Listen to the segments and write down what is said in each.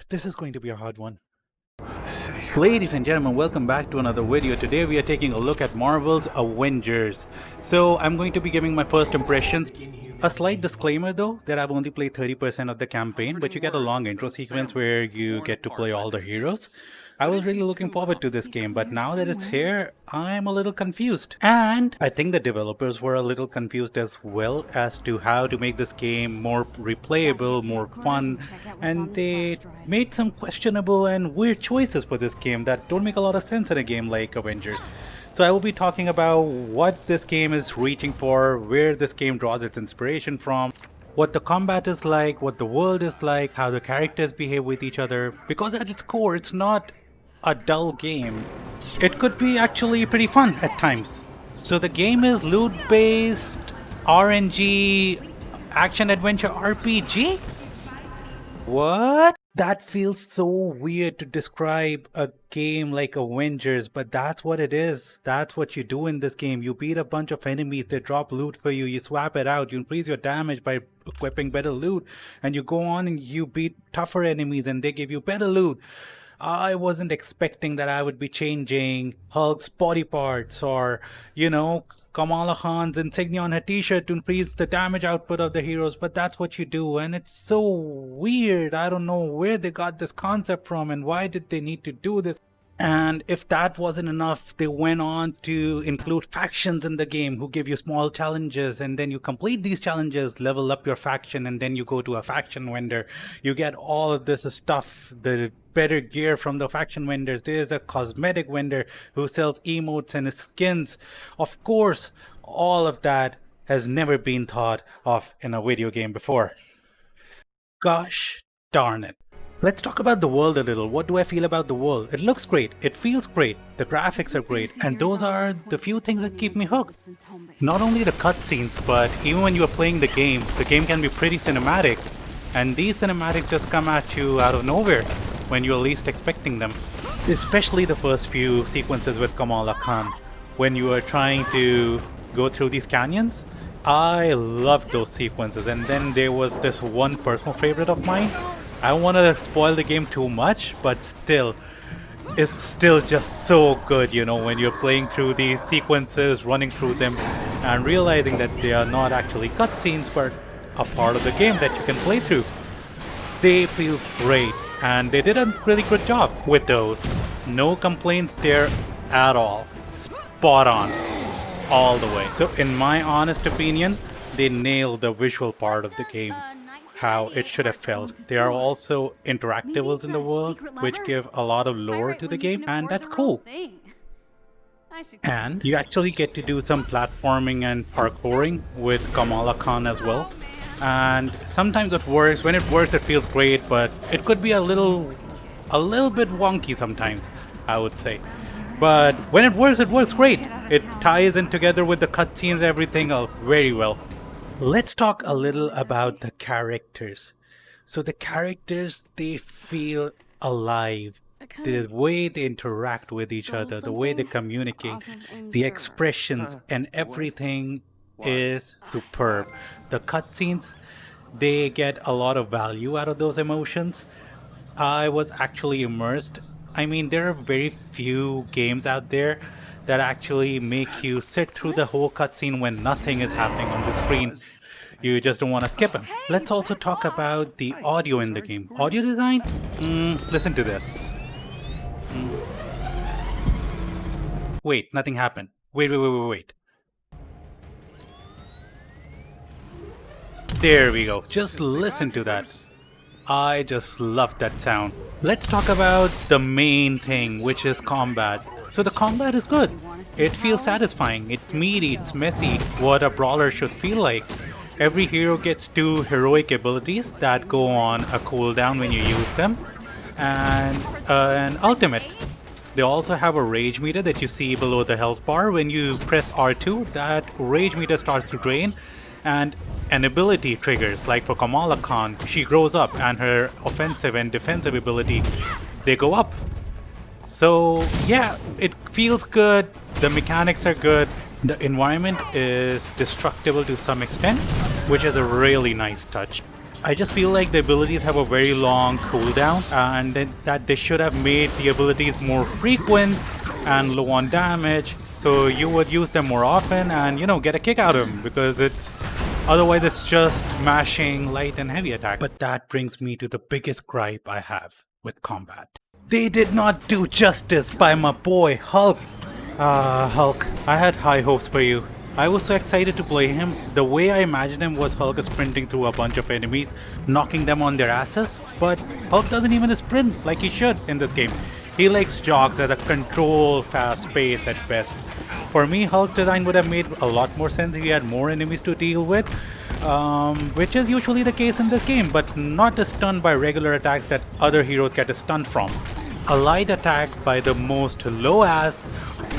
This is going to be a hard one. Ladies and gentlemen, welcome back to another video. Today we are taking a look at Marvel's Avengers. So I'm going to be giving my first impressions. A slight disclaimer though, that I've only played 30% of the campaign, but you get a long intro sequence where you get to play all the heroes. I was really looking forward to this game, but now that it's here, I'm a little confused. And I think the developers were a little confused as well as to how to make this game more replayable, more fun, and they made some questionable and weird choices for this game that don't make a lot of sense in a game like Avengers. So I will be talking about what this game is reaching for, where this game draws its inspiration from, what the combat is like, what the world is like, how the characters behave with each other, because at its core it's not a dull game. It could be actually pretty fun at times. So the game is loot based RNG action adventure RPG? What? That feels so weird to describe a game like Avengers, but that's what it is. That's what you do in this game. You beat a bunch of enemies, they drop loot for you, you swap it out, you increase your damage by equipping better loot, and you go on and you beat tougher enemies and they give you better loot. I wasn't expecting that I would be changing Hulk's body parts or, Kamala Khan's insignia on her t-shirt to increase the damage output of the heroes, but that's what you do, and it's so weird. I don't know where they got this concept from and why did they need to do this. And if that wasn't enough, they went on to include factions in the game who give you small challenges, and then you complete these challenges, level up your faction, and then you go to a faction vendor. You get all of this stuff, the better gear from the faction vendors. There's a cosmetic vendor who sells emotes and skins. Of course, all of that has never been thought of in a video game before. Gosh darn it. Let's talk about the world a little. What do I feel about the world? It looks great, it feels great, the graphics are great, and those are the few things that keep me hooked. Not only the cutscenes, but even when you are playing the game can be pretty cinematic, and these cinematics just come at you out of nowhere when you're least expecting them. Especially the first few sequences with Kamala Khan, when you are trying to go through these canyons. I loved those sequences, and then there was this one personal favorite of mine. I don't want to spoil the game too much, but still, it's still just so good, when you're playing through these sequences, running through them, and realizing that they are not actually cutscenes, but a part of the game that you can play through. They feel great, and they did a really good job with those. No complaints there at all. Spot on, all the way. So in my honest opinion, they nailed the visual part of the game. How it should have felt. There are also interactables in the world which give a lot of lore to the game, and that's cool. And you actually get to do some platforming and parkouring with Kamala Khan as well. And sometimes it works. When it works, it feels great, but it could be a little bit wonky sometimes, I would say. But when it works great. It ties in together with the cutscenes, everything very well. Let's talk a little about the characters. So the characters, they feel alive. The way they interact with each other, the way they communicate, the expressions and everything is superb. The cutscenes, they get a lot of value out of those emotions. I was actually immersed. I mean, there are very few games out there that actually make you sit through the whole cutscene when nothing is happening on the screen. You just don't want to skip them. Let's also talk about the audio in the game. Audio design? Listen to this. Wait, nothing happened. Wait. There we go. Just listen to that. I just love that sound. Let's talk about the main thing, which is combat. So the combat is good. It feels satisfying. It's meaty, it's messy, what a brawler should feel like. Every hero gets 2 heroic abilities that go on a cooldown when you use them, and an ultimate. They also have a rage meter that you see below the health bar. When you press R2, that rage meter starts to drain, and an ability triggers, like for Kamala Khan. She grows up and her offensive and defensive ability, they go up. So yeah, it feels good, the mechanics are good, the environment is destructible to some extent, which is a really nice touch. I just feel like the abilities have a very long cooldown, and that they should have made the abilities more frequent and low on damage, so you would use them more often and, you know, get a kick out of them, because it's otherwise it's just mashing light and heavy attack. But that brings me to the biggest gripe I have with combat. They did not do justice by my boy Hulk. Hulk, I had high hopes for you. I was so excited to play him. The way I imagined him was Hulk sprinting through a bunch of enemies, knocking them on their asses. But Hulk doesn't even sprint like he should in this game. He likes jogs at a controlled fast pace at best. For me, Hulk's design would have made a lot more sense if he had more enemies to deal with, which is usually the case in this game, but not stunned by regular attacks that other heroes get stunned from. A light attack by the most low-ass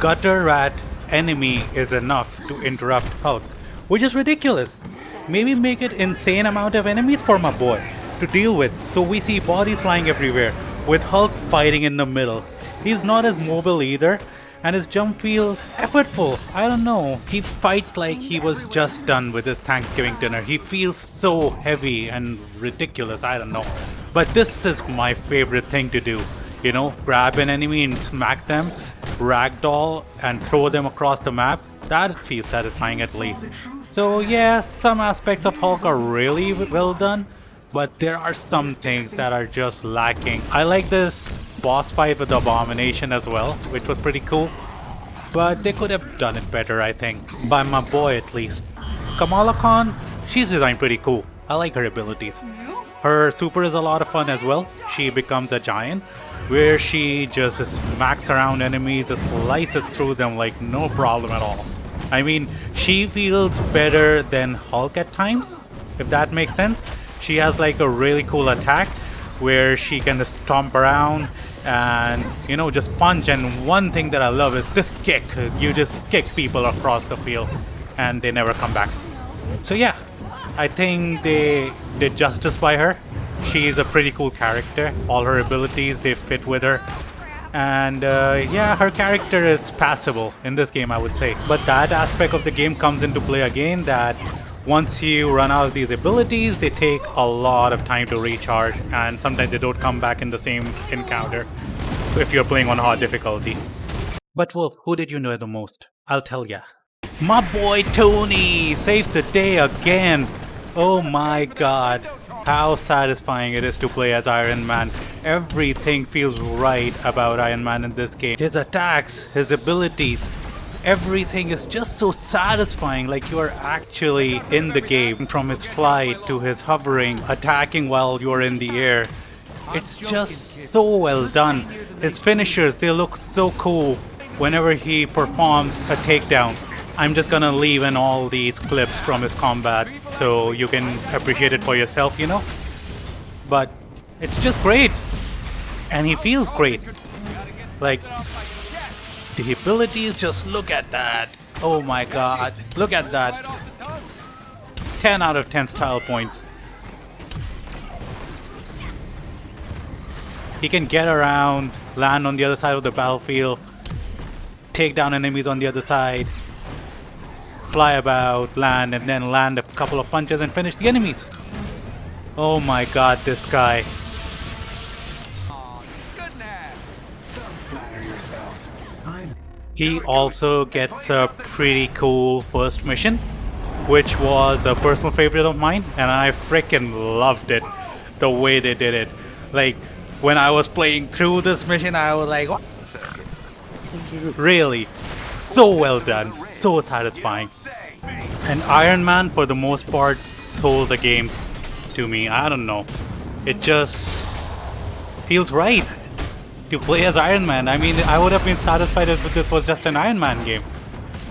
gutter rat enemy is enough to interrupt Hulk, which is ridiculous. Maybe make it insane amount of enemies for my boy to deal with, so we see bodies flying everywhere with Hulk fighting in the middle. He's not as mobile either, and his jump feels effortful. I don't know, he fights like he was just done with his Thanksgiving dinner. He feels so heavy and ridiculous, I don't know. But this is my favorite thing to do. You know, grab an enemy and smack them, ragdoll and throw them across the map. That feels satisfying at least. So yeah, some aspects of Hulk are really well done, but there are some things that are just lacking. I like this boss fight with the Abomination as well, which was pretty cool, but they could have done it better, I think, by my boy at least. Kamala Khan, she's designed pretty cool. I like her abilities. Her super is a lot of fun as well. She becomes a giant, where she just smacks around enemies, just slices through them like no problem at all. I mean, she feels better than Hulk at times, if that makes sense. She has like a really cool attack where she can just stomp around and, you know, just punch. And one thing that I love is this kick. You just kick people across the field and they never come back. So yeah, I think they did justice by her. She's a pretty cool character. All her abilities, they fit with her. And yeah, her character is passable in this game, I would say. But that aspect of the game comes into play again, that once you run out of these abilities, they take a lot of time to recharge. And sometimes they don't come back in the same encounter if you're playing on hard difficulty. But Wolf, who did you know the most? I'll tell ya. My boy Tony saves the day again. Oh my god. How satisfying it is to play as Iron Man. Everything feels right about Iron Man in this game. His attacks, his abilities, everything is just so satisfying, like you are actually in the game. From his flight to his hovering, attacking while you are in the air. It's just so well done. His finishers, they look so cool whenever he performs a takedown. I'm just gonna leave in all these clips from his combat so you can appreciate it for yourself, you know? But it's just great. And he feels great. Like, the abilities, just look at that. Oh my god, look at that. 10 out of 10 style points. He can get around, land on the other side of the battlefield, take down enemies on the other side, fly about, land, and then land a couple of punches and finish the enemies. Oh my god, this guy. He also gets a pretty cool first mission, which was a personal favorite of mine, and I freaking loved it, the way they did it. Like, when I was playing through this mission, I was like, what? Really, so well done, so satisfying. And Iron Man, for the most part, sold the game to me. I don't know, it just feels right to play as Iron Man. I mean, I would have been satisfied if this was just an Iron Man game.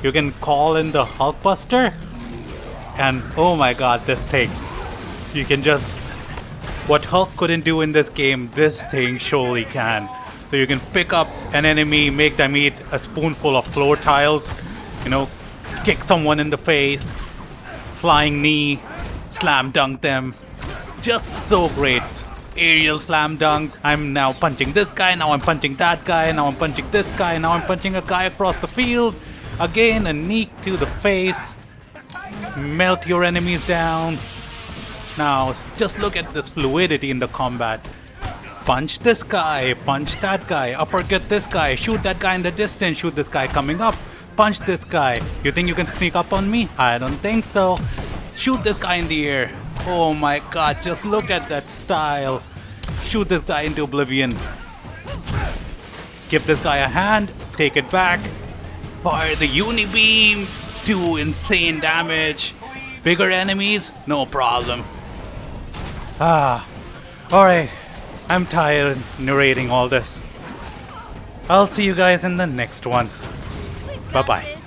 You can call in the Hulkbuster, and oh my god, this thing. You can just... What Hulk couldn't do in this game, this thing surely can. So you can pick up an enemy, make them eat a spoonful of floor tiles, you know, kick someone in the face, flying knee, slam dunk them. Just so great. Aerial slam dunk. I'm now punching this guy, now I'm punching that guy, now I'm punching this guy, now I'm punching a guy across the field. Again, a knee to the face. Melt your enemies down. Now, just look at this fluidity in the combat. Punch this guy, punch that guy, uppercut this guy, shoot that guy in the distance, shoot this guy coming up, punch this guy. You think you can sneak up on me? I don't think so. Shoot this guy in the air. Oh my god, just look at that style. Shoot this guy into oblivion. Give this guy a hand, take it back. Fire the uni beam, do insane damage. Bigger enemies, no problem. Alright. I'm tired narrating all this. I'll see you guys in the next one. Bye bye.